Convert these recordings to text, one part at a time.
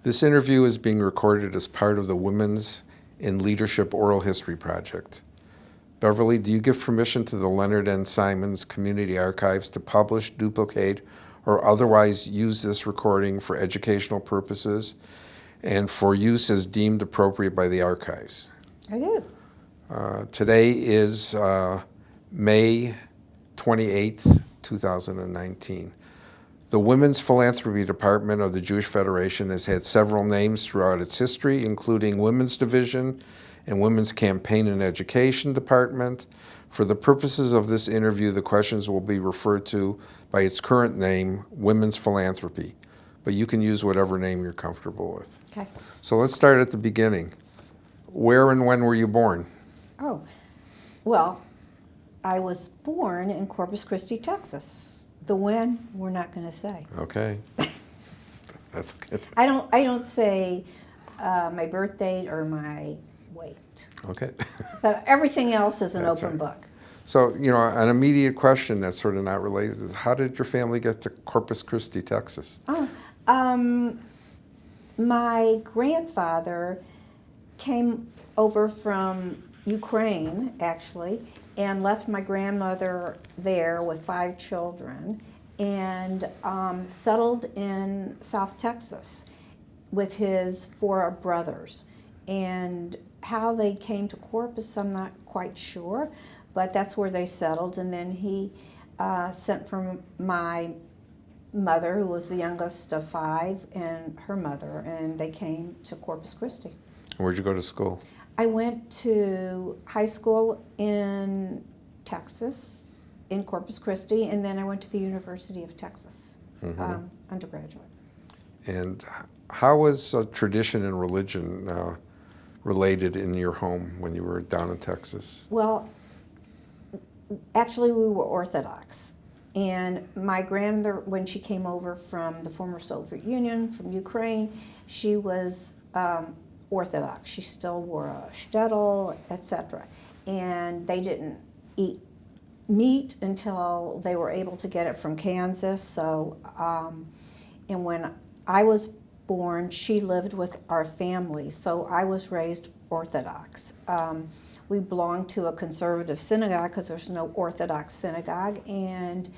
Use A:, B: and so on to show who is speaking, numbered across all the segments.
A: This interview is being recorded as part of the Women's in Leadership Oral History Project. Beverly, do you give permission to the Leonard N. Simons Community Archives to publish, duplicate, or otherwise use this recording for educational purposes and for use as deemed appropriate by the archives?
B: I do.
A: Today is May 28th, 2019. The Women's Philanthropy Department of the Jewish Federation has had several names throughout its history, including Women's Division and Women's Campaign and Education Department. For the purposes of this interview, the questions will be referred to by its current name, Women's Philanthropy, but you can use whatever name you're comfortable with.
B: Okay.
A: So let's start at the beginning. Where and when were you born?
B: Oh, well, I was born in Corpus Christi, Texas. The when, we're not going to say.
A: Okay. That's good.
B: I don't say my birth date or my weight.
A: Okay.
B: But everything else is an
A: That's
B: open
A: right.
B: book.
A: So, an immediate question that's sort of not related is, how did your family get to Corpus Christi, Texas?
B: My grandfather came over from Ukraine, actually, and left my grandmother there with 5 children and settled in South Texas with his 4 brothers. And how they came to Corpus, I'm not quite sure, but that's where they settled. And then he sent for my mother, who was the youngest of 5, and her mother, and they came to Corpus Christi.
A: Where'd you go to school?
B: I went to high school in Texas, in Corpus Christi, and then I went to the University of Texas, undergraduate.
A: And how was tradition and religion related in your home when you were down in Texas?
B: Well, actually we were Orthodox. And my grandmother, when she came over from the former Soviet Union, from Ukraine, she was Orthodox. She still wore a shtetl, etc. And they didn't eat meat until they were able to get it from Kansas. So, and when I was born, she lived with our family. So I was raised Orthodox. We belonged to a conservative synagogue because there's no Orthodox synagogue. And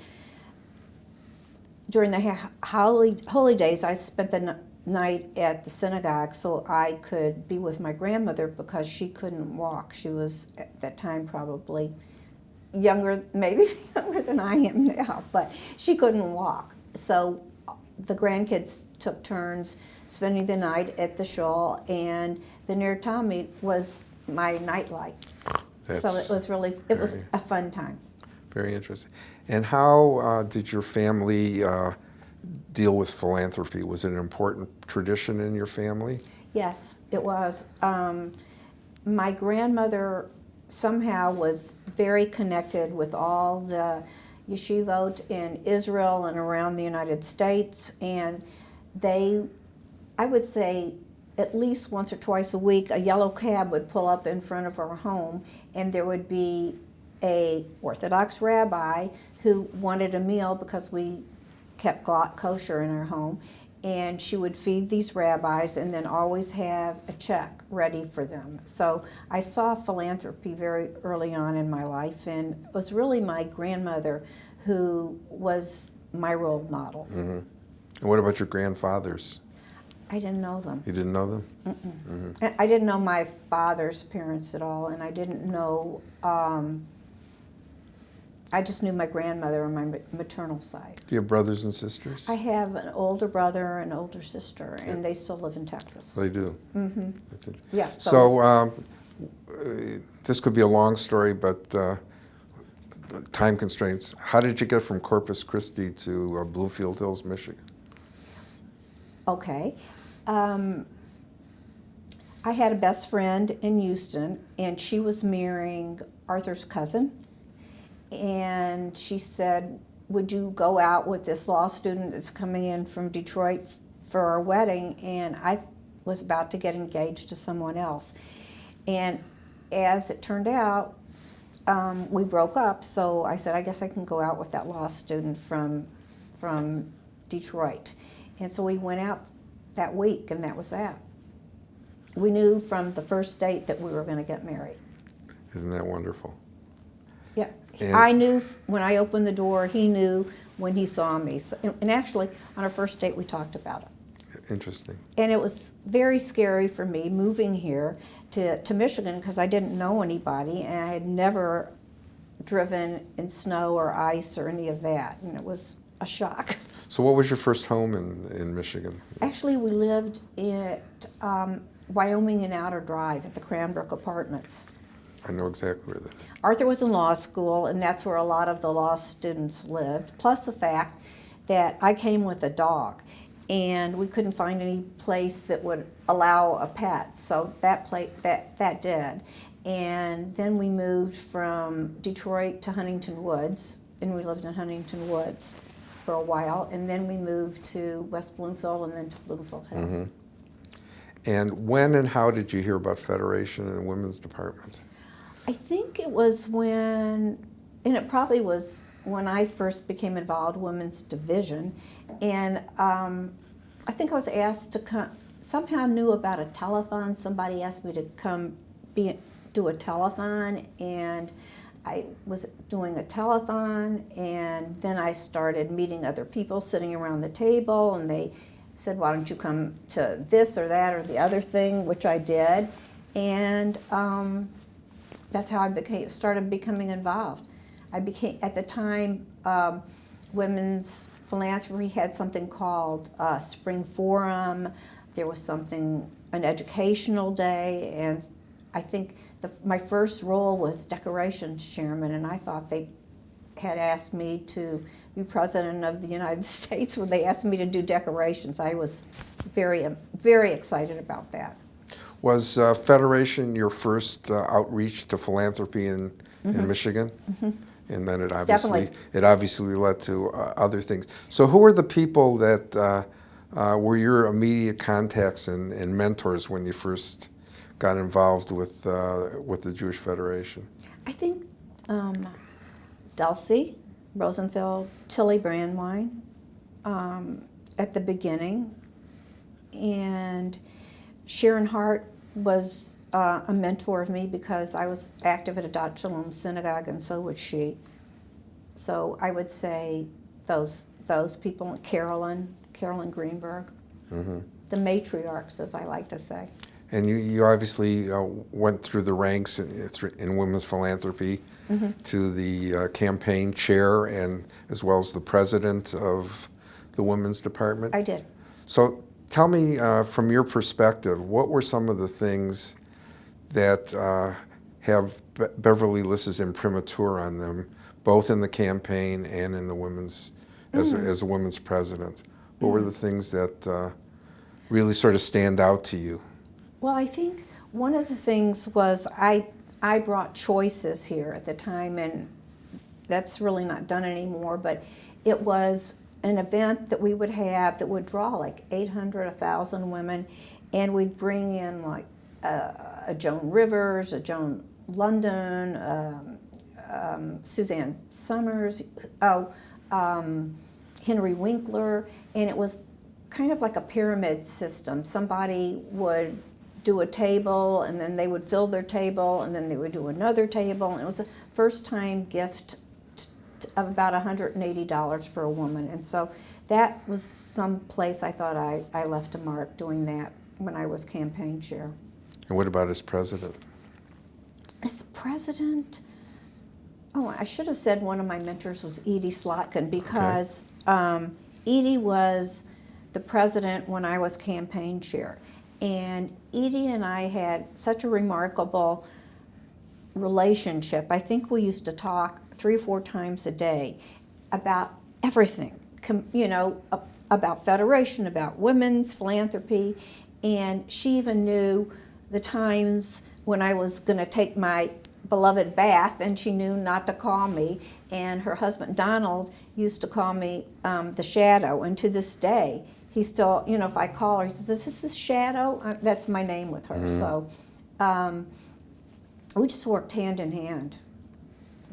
B: during the holy days, I spent the night at the synagogue so I could be with my grandmother because she couldn't walk. She was at that time probably younger, maybe younger than I am now, but she couldn't walk. So the grandkids took turns spending the night at the shul, and the Ner Tamid was my nightlight. So it was a fun time.
A: Very interesting. And how did your family deal with philanthropy? Was it an important tradition in your family?
B: Yes, it was. My grandmother somehow was very connected with all the yeshivot in Israel and around the United States, and I would say, at least once or twice a week, a yellow cab would pull up in front of our home, and there would be a Orthodox rabbi who wanted a meal because we kept kosher in our home, and she would feed these rabbis and then always have a check ready for them. So I saw philanthropy very early on in my life, and it was really my grandmother who was my role model.
A: Mm-hmm. And what about your grandfathers?
B: I didn't know them.
A: You didn't know them?
B: Mm-mm. I didn't know my father's parents at all, and I didn't know, I just knew my grandmother on my maternal side.
A: Do you have brothers and sisters?
B: I have an older brother and older sister, and they still live in Texas.
A: They do?
B: Mm-hmm.
A: That's it.
B: Yeah.
A: So this could be a long story, but time constraints. How did you get from Corpus Christi to Bluefield Hills, Michigan?
B: Okay. I had a best friend in Houston, and she was marrying Arthur's cousin. And she said, would you go out with this law student that's coming in from Detroit for our wedding? And I was about to get engaged to someone else. And as it turned out, we broke up, so I said, I guess I can go out with that law student from Detroit. And so we went out that week, and that was that. We knew from the first date that we were going to get married.
A: Isn't that wonderful?
B: Yeah,
A: And-
B: I knew when I opened the door. He knew when he saw me. So, and actually, on our first date, we talked about it.
A: Interesting.
B: And it was very scary for me moving here to Michigan because I didn't know anybody, and I had never driven in snow or ice or any of that, and it was a shock.
A: So what was your first home in Michigan?
B: Actually, we lived at Wyoming and Outer Drive at the Cranbrook Apartments.
A: I know exactly where that is.
B: Arthur was in law school, and that's where a lot of the law students lived, plus the fact that I came with a dog, and we couldn't find any place that would allow a pet, so that did. And then we moved from Detroit to Huntington Woods, and we lived in Huntington Woods for a while, and then we moved to West Bloomfield and then to Bloomfield Hills.
A: Mm-hmm. And when and how did you hear about Federation and the Women's Department?
B: I think it was when, and it probably was when I first became involved in Women's Division, and I think I was asked to come, somehow knew about a telethon. Somebody asked me to come do a telethon, and I was doing a telethon, and then I started meeting other people sitting around the table, and they said, why don't you come to this or that or the other thing, which I did, and that's how I started becoming involved. I became, at the time, Women's Philanthropy had something called Spring Forum. There was something, an educational day, and I think my first role was decorations chairman, and I thought they had asked me to be president of the United States when they asked me to do decorations. I was very, very excited about that.
A: Was Federation your first outreach to philanthropy in Michigan? Mm-hmm. And then it obviously led to other things. So who were the people that were your immediate contacts and mentors when you first got involved with the Jewish Federation?
B: I think Dulcie Rosenfeld, Tilly Brandwine at the beginning, and Sharon Hart was a mentor of me because I was active at Adat Shalom Synagogue, and so was she. So I would say those people, Carolyn Greenberg, mm-hmm. the matriarchs, as I like to say.
A: And you obviously went through the ranks in women's philanthropy mm-hmm. to the campaign chair and as well as the president of the women's department.
B: I did.
A: So tell me, from your perspective, what were some of the things that have Beverly Liss's imprimatur on them, both in the campaign and in the women's, as a women's president? What were the things that really sort of stand out to you?
B: Well, I think one of the things was I brought choices here at the time, and that's really not done anymore, but it was an event that we would have that would draw like 800, 1,000 women, and we'd bring in like a Joan Rivers, a Joan London, Suzanne Summers, Henry Winkler, and it was kind of like a pyramid system. Somebody would do a table, and then they would fill their table, and then they would do another table, and it was a first-time gift of about $180 for a woman, and so that was some place I thought I left a mark doing that when I was campaign chair.
A: And what about as president?
B: As president, I should have said one of my mentors was Edie Slotkin, because Edie was the president when I was campaign chair. And Edie and I had such a remarkable relationship. I think we used to talk 3 or 4 times a day about everything, about Federation, about women's philanthropy, and she even knew the times when I was going to take my beloved bath, and she knew not to call me. And her husband Donald used to call me the Shadow, and to this day, he still, if I call her, he says, "This is Shadow." That's my name with her. Mm-hmm. So we just worked hand in hand,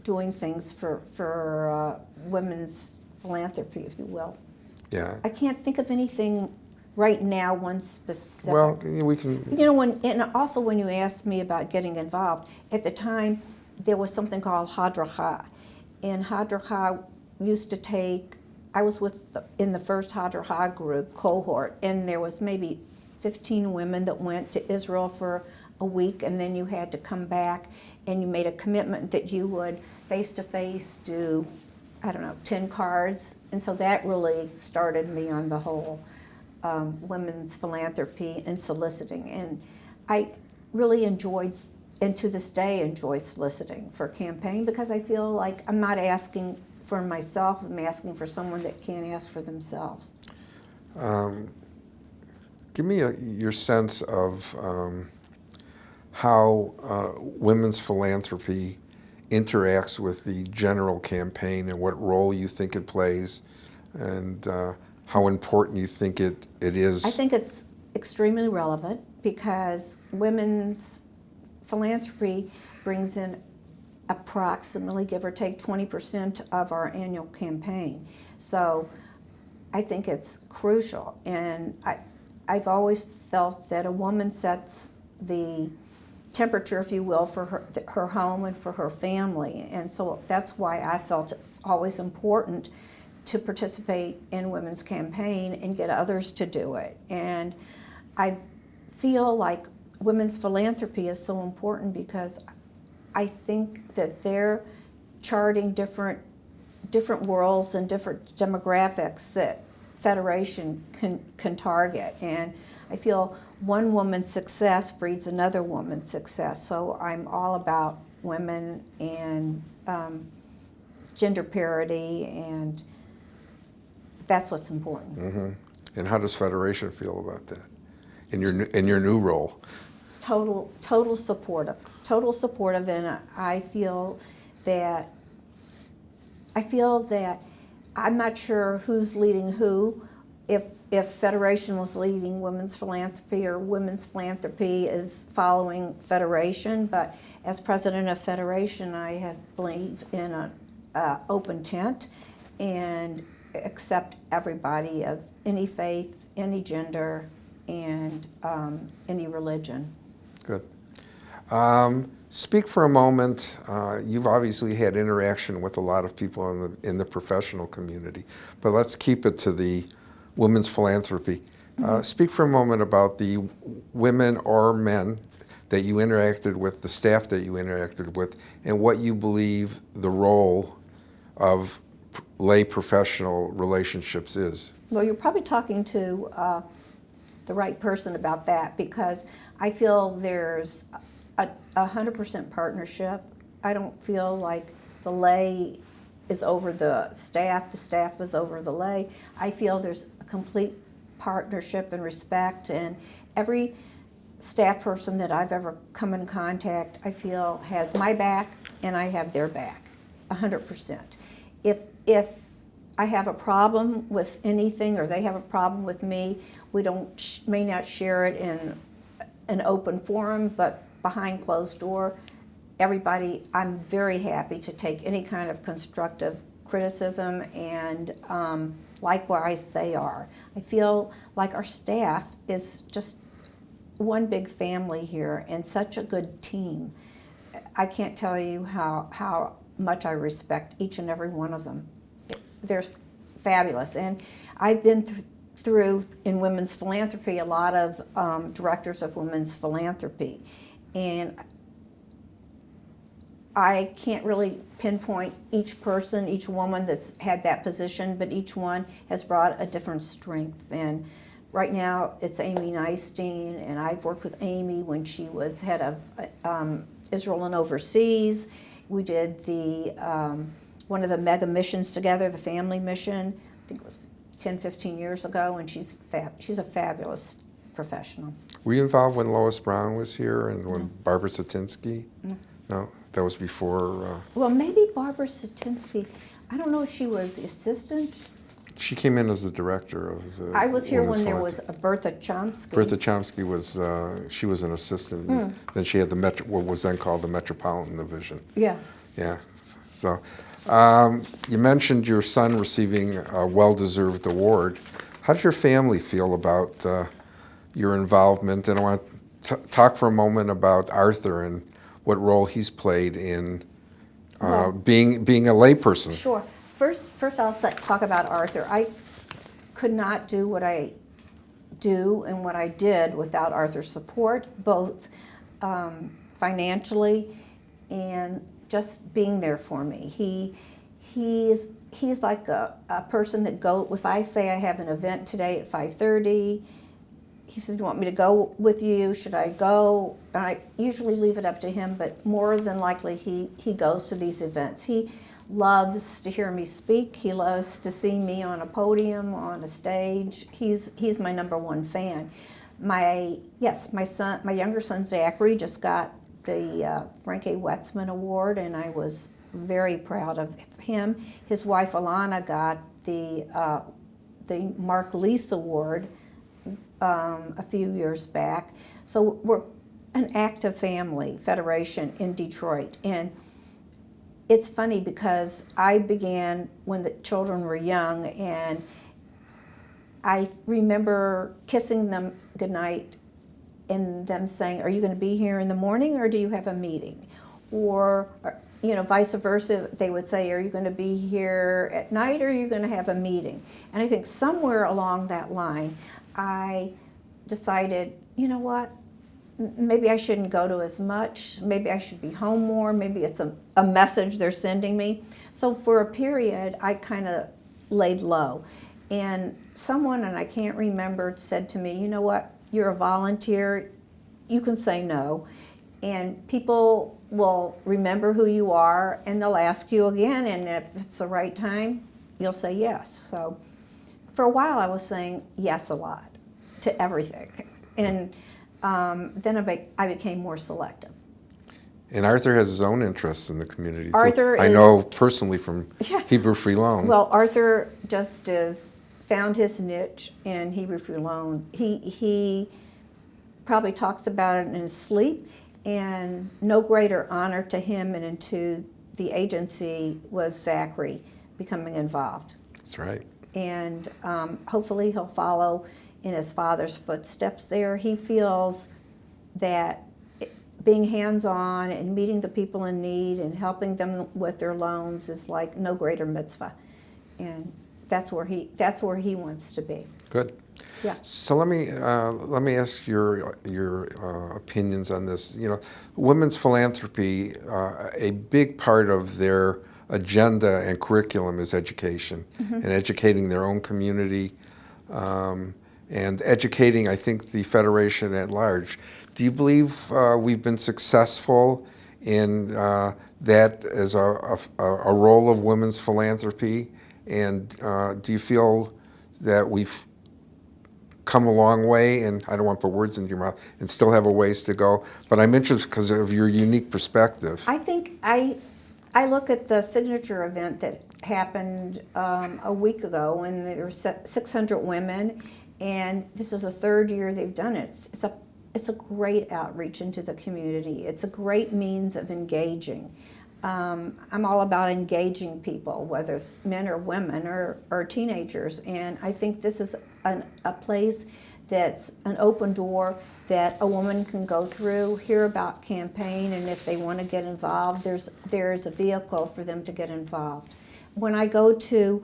B: doing things for women's philanthropy, if you will.
A: Yeah.
B: I can't think of anything right now one specific.
A: Well, we can.
B: You know, and also when you asked me about getting involved, at the time there was something called Hadracha. And Hadracha used to take, I was in the first Hadracha group cohort, and there was maybe 15 women that went to Israel for a week, and then you had to come back and you made a commitment that you would face-to-face do, I don't know, 10 cards. And so that really started me on the whole women's philanthropy and soliciting. And I really enjoyed, and to this day enjoy, soliciting for a campaign, because I feel like I'm not asking for myself, I'm asking for someone that can't ask for themselves.
A: Give me your sense of how women's philanthropy interacts with the general campaign and what role you think it plays, and how important you think it is.
B: I think it's extremely relevant because women's philanthropy brings in approximately, give or take, 20% of our annual campaign. So I think it's crucial, and I've always felt that a woman sets the temperature, if you will, for her home and for her family. And so that's why I felt it's always important to participate in women's campaign and get others to do it. And I feel like women's philanthropy is so important because I think that they're charting different worlds and different demographics that Federation can target. And I feel one woman's success breeds another woman's success. So I'm all about women and gender parity, and that's what's important.
A: Mm-hmm. And how does Federation feel about that in your new role?
B: Total supportive, and I feel that I'm not sure who's leading who. If Federation was leading women's philanthropy or women's philanthropy is following Federation, but as president of Federation, I believe in an open tent and accept everybody of any faith, any gender, and any religion.
A: Good. Speak for a moment. You've obviously had interaction with a lot of people in the professional community, but let's keep it to the women's philanthropy. Speak for a moment about the women or men that you interacted with, the staff that you interacted with, and what you believe the role of lay professional relationships is.
B: Well, you're probably talking to the right person about that, because I feel there's 100% partnership. I don't feel like the lay is over the staff is over the lay. I feel there's a complete partnership and respect, and every staff person that I've ever come in contact, I feel has my back and I have their back, 100%. If I have a problem with anything or they have a problem with me, we may not share it in an open forum, but behind closed door, everybody, I'm very happy to take any kind of constructive criticism, and likewise they are. I feel like our staff is just one big family here and such a good team. I can't tell you how much I respect each and every one of them. They're fabulous. And I've been through in women's philanthropy a lot of directors of women's philanthropy, and I can't really pinpoint each person, each woman that's had that position, but each one has brought a different strength. And right now it's Amy Nystein, and I've worked with Amy when she was head of Israel and Overseas. We did one of the mega missions together, the family mission, I think it was 10, 15 years ago, and she's a fabulous professional.
A: Were you involved when Lois Brown was here and when Barbara Satinsky? No, that was before.
B: Well, maybe Barbara Satinsky. I don't know if she was the assistant.
A: She came in as the director of the.
B: I was here
A: Women's
B: when there was
A: Philanthropy.
B: a Bertha Chomsky.
A: Bertha Chomsky was. She was an assistant. Then she had what was then called the Metropolitan Division.
B: Yeah.
A: Yeah. So, you mentioned your son receiving a well-deserved award. How does your family feel about your involvement? And I want to talk for a moment about Arthur and what role he's played in being a layperson.
B: Sure. First I'll talk about Arthur. I could not do what I do and what I did without Arthur's support, both financially and just being there for me. He's like a person that if I say I have an event today at 5:30, he said, "Do you want me to go with you? Should I go?" And I usually leave it up to him, but more than likely he goes to these events. He loves to hear me speak. He loves to see me on a podium, on a stage. He's my number one fan. My younger son Zachary just got the Frank A. Wetzman Award, and I was very proud of him. His wife Alana got the Mark Lease Award a few years back. So we're an active family federation in Detroit, and it's funny because I began when the children were young, and I remember kissing them goodnight and them saying, "Are you going to be here in the morning, or do you have a meeting?" Or vice versa, they would say, "Are you going to be here at night, or are you going to have a meeting?" And I think somewhere along that line, I decided, you know what, maybe I shouldn't go to as much, maybe I should be home more, maybe it's a message they're sending me. So for a period, I kind of laid low. And someone, and I can't remember, said to me, "You know what, you're a volunteer, you can say no, and people will remember who you are, and they'll ask you again, and if it's the right time, you'll say yes." So for a while, I was saying yes a lot to everything. And then I became more selective.
A: And Arthur has his own interests in the community,
B: Arthur
A: too. I know personally from Hebrew Free Loan.
B: Well, Arthur just found his niche in Hebrew Free Loan. He probably talks about it in his sleep, and no greater honor to him and to the agency was Zachary becoming involved.
A: That's right.
B: And hopefully he'll follow in his father's footsteps there. He feels that being hands-on and meeting the people in need and helping them with their loans is like no greater mitzvah, and that's where he wants to be.
A: Good.
B: Yeah.
A: So let me ask your opinions on this. Women's philanthropy, a big part of their agenda and curriculum is education, and educating their own community, and educating, I think, the Federation at large. Do you believe we've been successful in that as a role of women's philanthropy? And do you feel that we've come a long way, and I don't want to put words into your mouth, and still have a ways to go, but I'm interested because of your unique perspective.
B: I think I look at the signature event that happened a week ago, and there were 600 women, and this is the third year they've done it. It's a great outreach into the community. It's a great means of engaging. I'm all about engaging people, whether it's men or women or teenagers, and I think this is a place that's an open door that a woman can go through, hear about campaign, and if they want to get involved, there's a vehicle for them to get involved. When I go to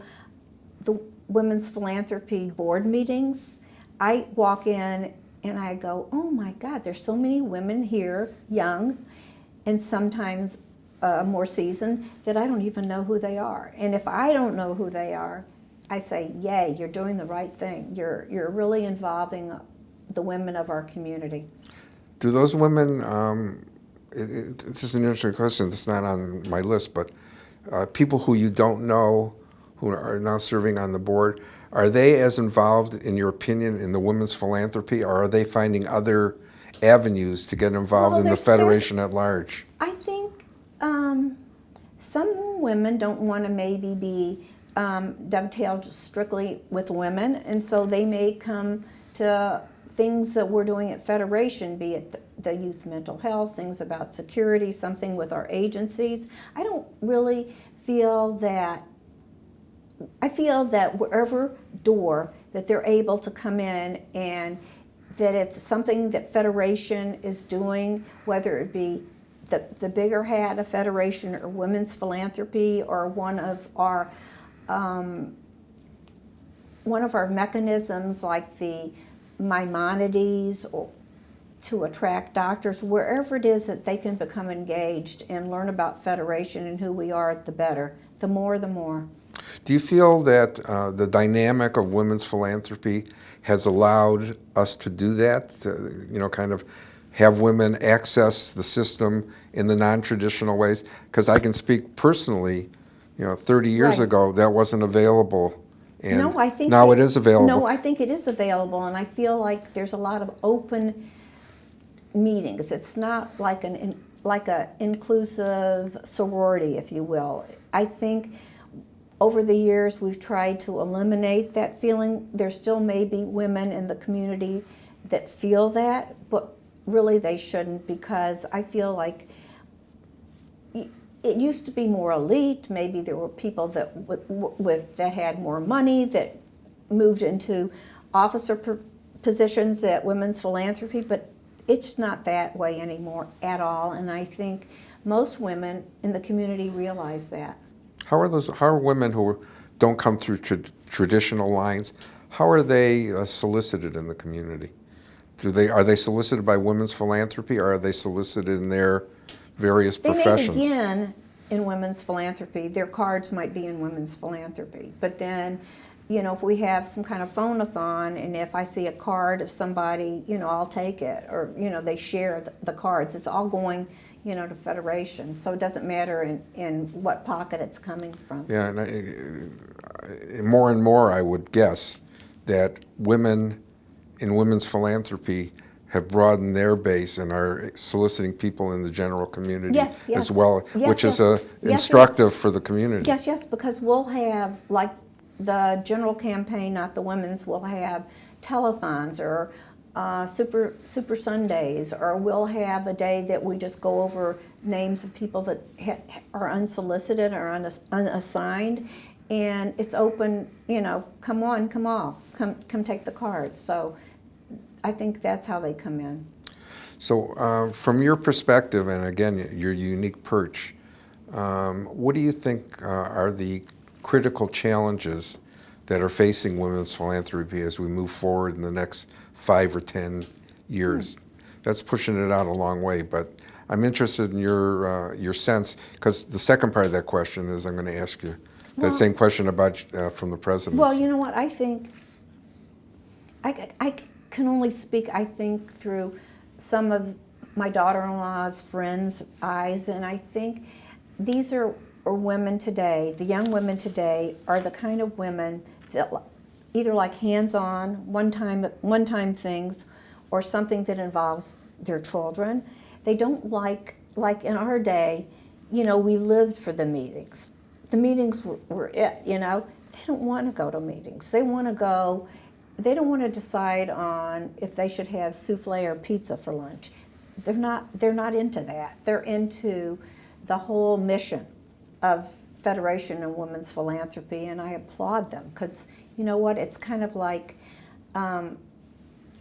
B: the Women's Philanthropy Board meetings, I walk in and I go, "Oh my God, there's so many women here, young, and sometimes more seasoned, that I don't even know who they are. And if I don't know who they are, I say, yay, you're doing the right thing. You're really involving the women of our community."
A: Do those women, it's just an interesting question, it's not on my list, but people who you don't know who are now serving on the board, are they as involved, in your opinion, in the women's philanthropy, or are they finding other avenues to get involved in the Federation at large?
B: I think some women don't want to maybe be dovetailed strictly with women, and so they may come to things that we're doing at Federation, be it the youth mental health, things about security, something with our agencies. I don't really feel that I feel that wherever door that they're able to come in, and that it's something that Federation is doing, whether it be the bigger hat of Federation or Women's Philanthropy or one of our mechanisms like the Maimonides, or to attract doctors, wherever it is that they can become engaged and learn about Federation and who we are, the better. The more, the more.
A: Do you feel that the dynamic of women's philanthropy has allowed us to do that, to, kind of have women access the system in the non-traditional ways? Because I can speak personally, 30 years
B: Right.
A: ago, that wasn't available. And
B: No, I think
A: now it is available.
B: No, I think it is available, and I feel like there's a lot of open meetings. It's not like a inclusive sorority, if you will. I think over the years we've tried to eliminate that feeling. There still may be women in the community that feel that, but really they shouldn't, because I feel like it used to be more elite. Maybe there were people that that had more money that moved into officer positions at Women's Philanthropy, but it's not that way anymore at all. And I think most women in the community realize that.
A: How are women who don't come through traditional lines, how are they solicited in the community? Are they solicited by Women's Philanthropy, or are they solicited in their various professions?
B: They may begin in Women's Philanthropy. Their cards might be in Women's Philanthropy. But then, if we have some kind of phone-a-thon, and if I see a card of somebody, I'll take it. Or, they share the cards. It's all going, to Federation. So it doesn't matter in what pocket it's coming from.
A: Yeah, and more and more I would guess that women in women's philanthropy have broadened their base and are soliciting people in the general community as well, which is instructive for the community.
B: Yes, because we'll have, like the general campaign, not the women's, will have telethons or Super Sundays, or we'll have a day that we just go over names of people that are unsolicited or unassigned, and it's open, come on, come take the cards. So I think that's how they come in.
A: So from your perspective, and again, your unique perch, what do you think are the critical challenges that are facing women's philanthropy as we move forward in the next 5 or 10 years? That's pushing it out a long way, but I'm interested in your sense, because the second part of that question is I'm going to ask you that same question about from the presidents.
B: Well, you know what, I think I can only speak, I think, through some of my daughter-in-law's friends' eyes, and I think these are women today, the young women today are the kind of women that either like hands-on, one-time things, or something that involves their children. They don't like in our day, we lived for the meetings. The meetings were it, They don't want to go to meetings. They want to go, they don't want to decide on if they should have souffle or pizza for lunch. They're not into that. They're into the whole mission of Federation and Women's Philanthropy, and I applaud them, because you know what? It's kind of like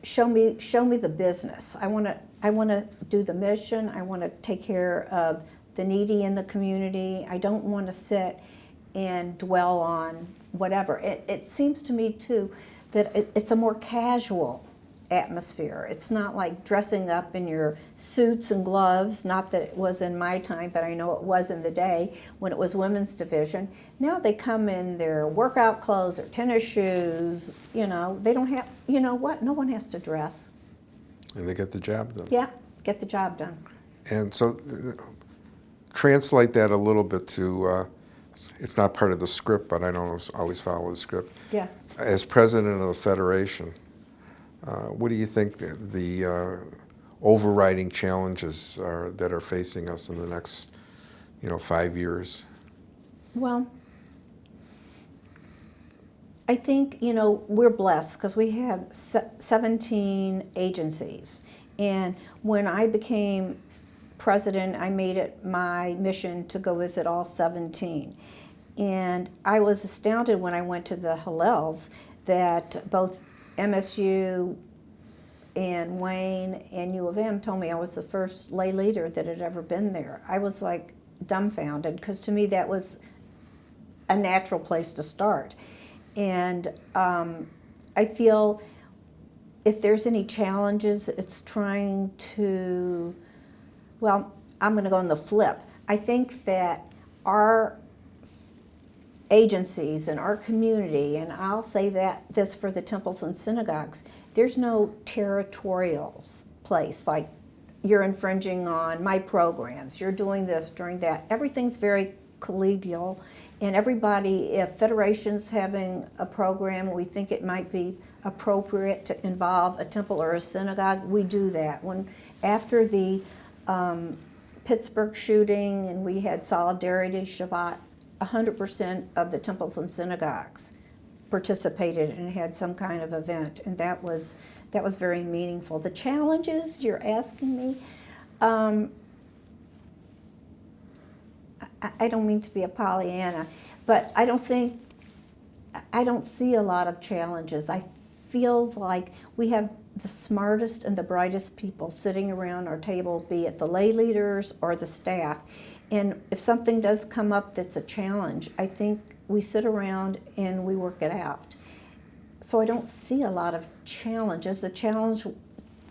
B: show me the business. I want to do the mission. I want to take care of the needy in the community. I don't want to sit and dwell on whatever. It seems to me too that it's a more casual atmosphere. It's not like dressing up in your suits and gloves, not that it was in my time, but I know it was in the day when it was women's division. Now they come in their workout clothes or tennis shoes, they don't have, no one has to dress.
A: And they get the job done.
B: Yeah, get the job done.
A: And so translate that a little bit to, it's not part of the script, but I don't always follow the script.
B: Yeah.
A: As president of the Federation, what do you think the overriding challenges are that are facing us in the next, 5 years?
B: Well, I think, we're blessed because we have 17 agencies. And when I became president, I made it my mission to go visit all 17. And I was astounded when I went to the Hillels that both MSU and Wayne and U of M told me I was the first lay leader that had ever been there. I was like dumbfounded, because to me that was a natural place to start. And I feel if there's any challenges, it's trying to, well, I'm going to go on the flip. I think that our agencies and our community, and I'll say that this for the temples and synagogues, there's no territorial place like you're infringing on my programs, you're doing this, doing that. Everything's very collegial, and everybody, if Federation's having a program, we think it might be appropriate to involve a temple or a synagogue, we do that. When after the Pittsburgh shooting and we had Solidarity Shabbat, 100% of the temples and synagogues participated and had some kind of event, and that was very meaningful. The challenges you're asking me, I don't mean to be a Pollyanna, but I don't see a lot of challenges. I feel like we have the smartest and the brightest people sitting around our table, be it the lay leaders or the staff. And if something does come up that's a challenge, I think we sit around and we work it out. So I don't see a lot of challenges. The challenge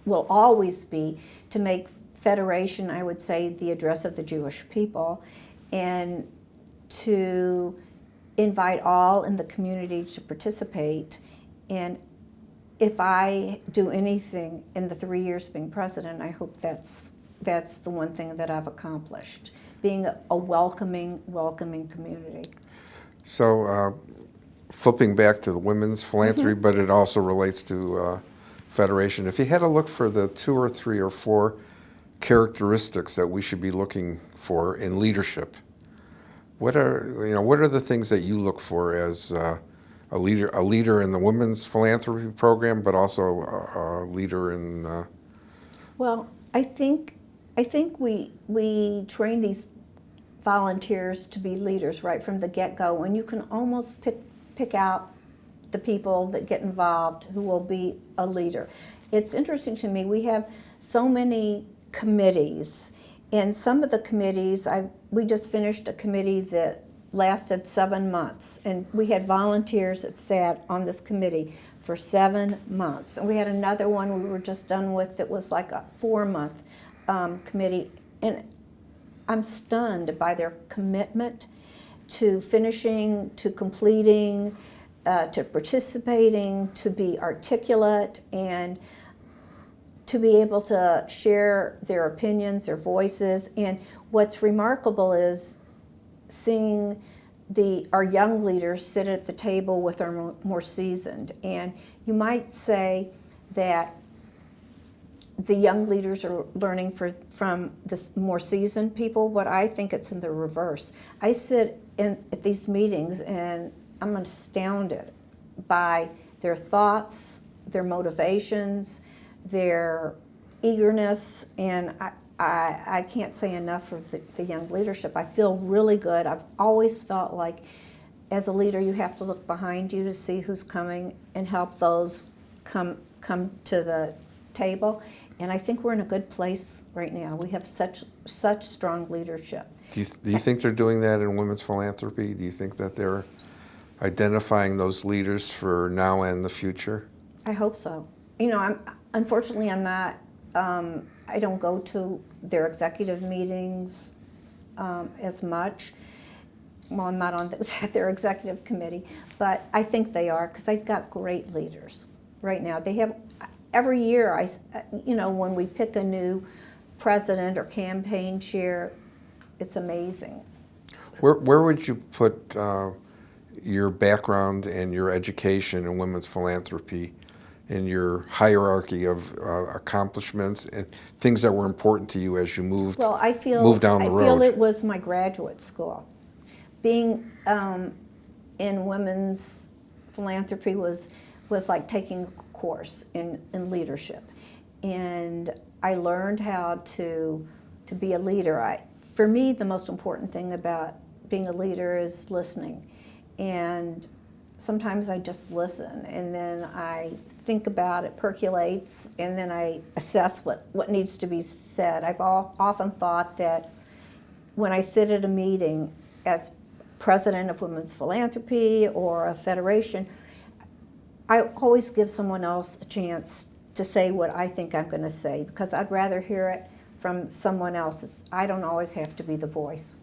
B: will always be to make Federation, I would say, the address of the Jewish people, and to invite all in the community to participate. And if I do anything in the 3 years being president, I hope that's the one thing that I've accomplished, being a welcoming community.
A: So flipping back to the women's philanthropy, but it also relates to Federation. If you had to look for the 2 or 3 or 4 characteristics that we should be looking for in leadership, what are the things that you look for as a leader in the women's philanthropy program, but also a leader in?
B: Well, I think we train these volunteers to be leaders right from the get-go, and you can almost pick out the people that get involved who will be a leader. It's interesting to me, we have so many committees, and some of the committees, we just finished a committee that lasted 7 months, and we had volunteers that sat on this committee for 7 months. And we had another one we were just done with that was like a 4-month committee, and I'm stunned by their commitment to finishing, to completing, to participating, to be articulate, and to be able to share their opinions, their voices. And what's remarkable is seeing our young leaders sit at the table with our more seasoned. And you might say that the young leaders are learning from the more seasoned people, but I think it's in the reverse. I sit at these meetings and I'm astounded by their thoughts, their motivations, their eagerness, and I can't say enough for the young leadership. I feel really good. I've always felt like as a leader you have to look behind you to see who's coming and help those come to the table. And I think we're in a good place right now. We have such strong leadership.
A: Do you think they're doing that in women's philanthropy? Do you think that they're identifying those leaders for now and the future?
B: I hope so. Unfortunately, I'm not. I don't go to their executive meetings as much. Well, I'm not on their executive committee, but I think they are, because they've got great leaders right now. They have. Every year, when we pick a new president or campaign chair, it's amazing.
A: Where would you put your background and your education in women's philanthropy in your hierarchy of accomplishments and things that were important to you as you moved down the road?
B: I feel it was my graduate school. Being in women's philanthropy was like taking a course in leadership, and I learned how to be a leader. For me, the most important thing about being a leader is listening. And sometimes I just listen, and then I think about it, percolates, and then I assess what needs to be said. I've often thought that when I sit at a meeting as president of Women's Philanthropy or a federation, I always give someone else a chance to say what I think I'm going to say, because I'd rather hear it from someone else. I don't always have to be the voice.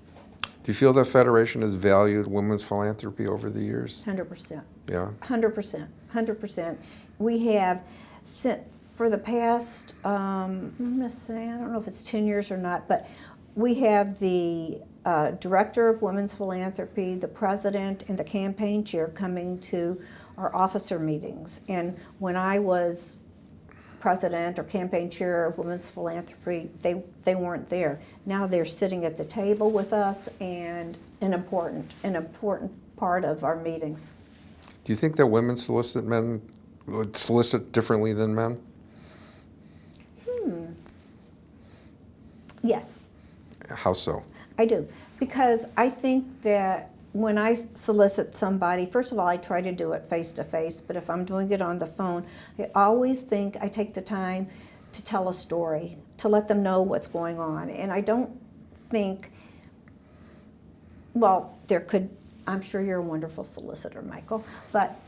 A: Do you feel the Federation has valued women's philanthropy over the years?
B: 100%.
A: Yeah.
B: 100%. 100%. We have sent for the past, I'm going to say, I don't know if it's 10 years or not, but we have the Director of Women's Philanthropy, the President, and the Campaign Chair coming to our officer meetings. And when I was President or Campaign Chair of Women's Philanthropy, they weren't there. Now they're sitting at the table with us, and an important part of our meetings.
A: Do you think that women would solicit differently than men?
B: Yes.
A: How so?
B: I do, because I think that when I solicit somebody, first of all, I try to do it face to face, but if I'm doing it on the phone, I always think I take the time to tell a story, to let them know what's going on. And I don't think, well, I'm sure you're a wonderful solicitor, Michael, but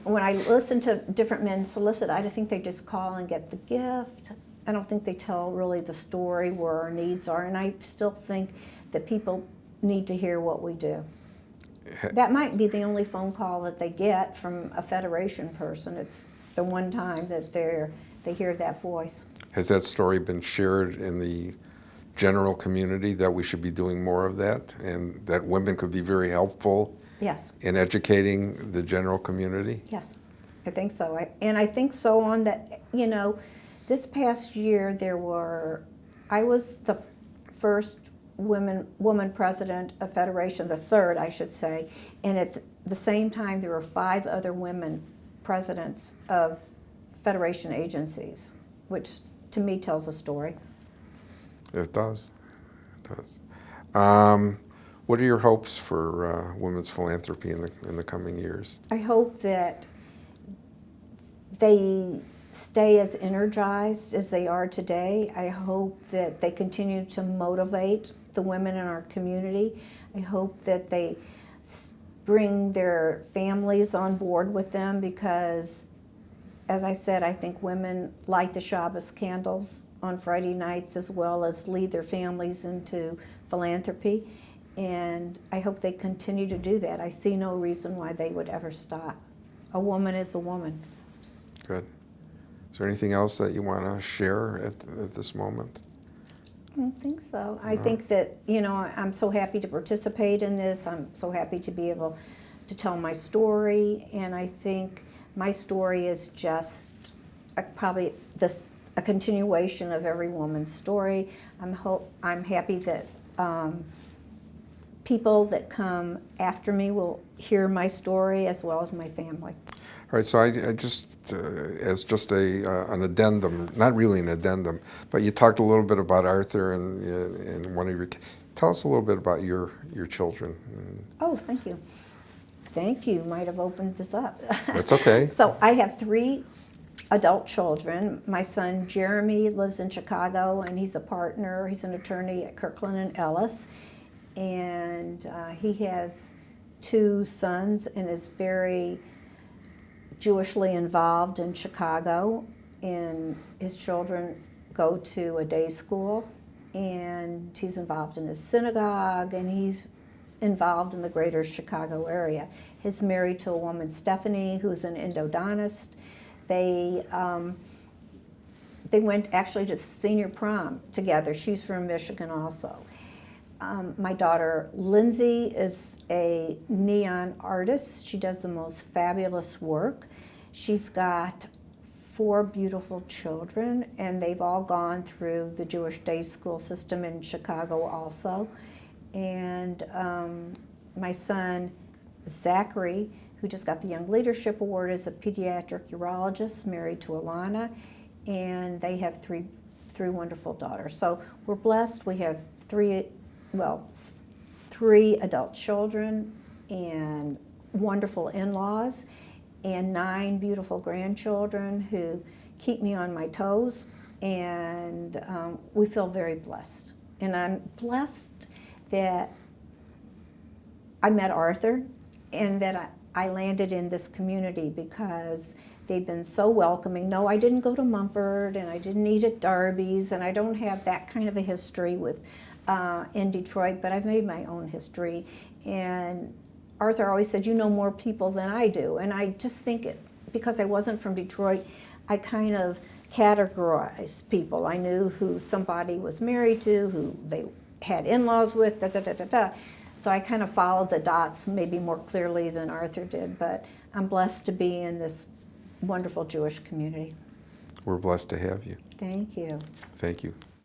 B: when I listen to different men solicit, I think they just call and get the gift. I don't think they tell really the story where our needs are, and I still think that people need to hear what we do. That might be the only phone call that they get from a Federation person. It's the one time that they hear that voice.
A: Has that story been shared in the general community, that we should be doing more of that, and that women could be very helpful
B: Yes.
A: in educating the general community?
B: Yes, I think so. I think so on that, this past year I was the first woman president of Federation, the third, I should say, and at the same time there were 5 other women presidents of Federation agencies, which to me tells a story.
A: It does. It does. What are your hopes for women's philanthropy in the coming years?
B: I hope that they stay as energized as they are today. I hope that they continue to motivate the women in our community. I hope that they bring their families on board with them, because, as I said, I think women light the Shabbos candles on Friday nights as well as lead their families into philanthropy. And I hope they continue to do that. I see no reason why they would ever stop. A woman is a woman.
A: Good. Is there anything else that you want to share at this moment?
B: I don't think so. I think that, I'm so happy to participate in this. I'm so happy to be able to tell my story. And I think my story is just probably a continuation of every woman's story. I'm happy that people that come after me will hear my story as well as my family.
A: All right, so I just, as just an addendum, not really an addendum, but you talked a little bit about Arthur and one of your, tell us a little bit about your children.
B: Oh, thank you. Thank you, might have opened this up.
A: That's okay.
B: So I have 3 adult children. My son Jeremy lives in Chicago, and he's a partner. He's an attorney at Kirkland & Ellis, and he has 2 sons and is very Jewishly involved in Chicago, and his children go to a day school, and he's involved in his synagogue, and he's involved in the greater Chicago area. He's married to a woman, Stephanie, who's an endodontist. They went actually to senior prom together. She's from Michigan also. My daughter Lindsay is a neon artist. She does the most fabulous work. She's got 4 beautiful children, and they've all gone through the Jewish day school system in Chicago also. And my son Zachary, who just got the Young Leadership Award, is a pediatric urologist married to Alana, and they have three wonderful daughters. So we're blessed. We have three 3 adult children and wonderful in-laws and 9 beautiful grandchildren who keep me on my toes, and we feel very blessed. And I'm blessed that I met Arthur and that I landed in this community because they've been so welcoming. No, I didn't go to Mumford and I didn't eat at Darby's, and I don't have that kind of a history with in Detroit, but I've made my own history. And Arthur always said, you know more people than I do. And I just think because I wasn't from Detroit, I kind of categorized people. I knew who somebody was married to, who they had in-laws with, da da da da da. So I kind of followed the dots maybe more clearly than Arthur did, but I'm blessed to be in this wonderful Jewish community.
A: We're blessed to have you.
B: Thank you.
A: Thank you.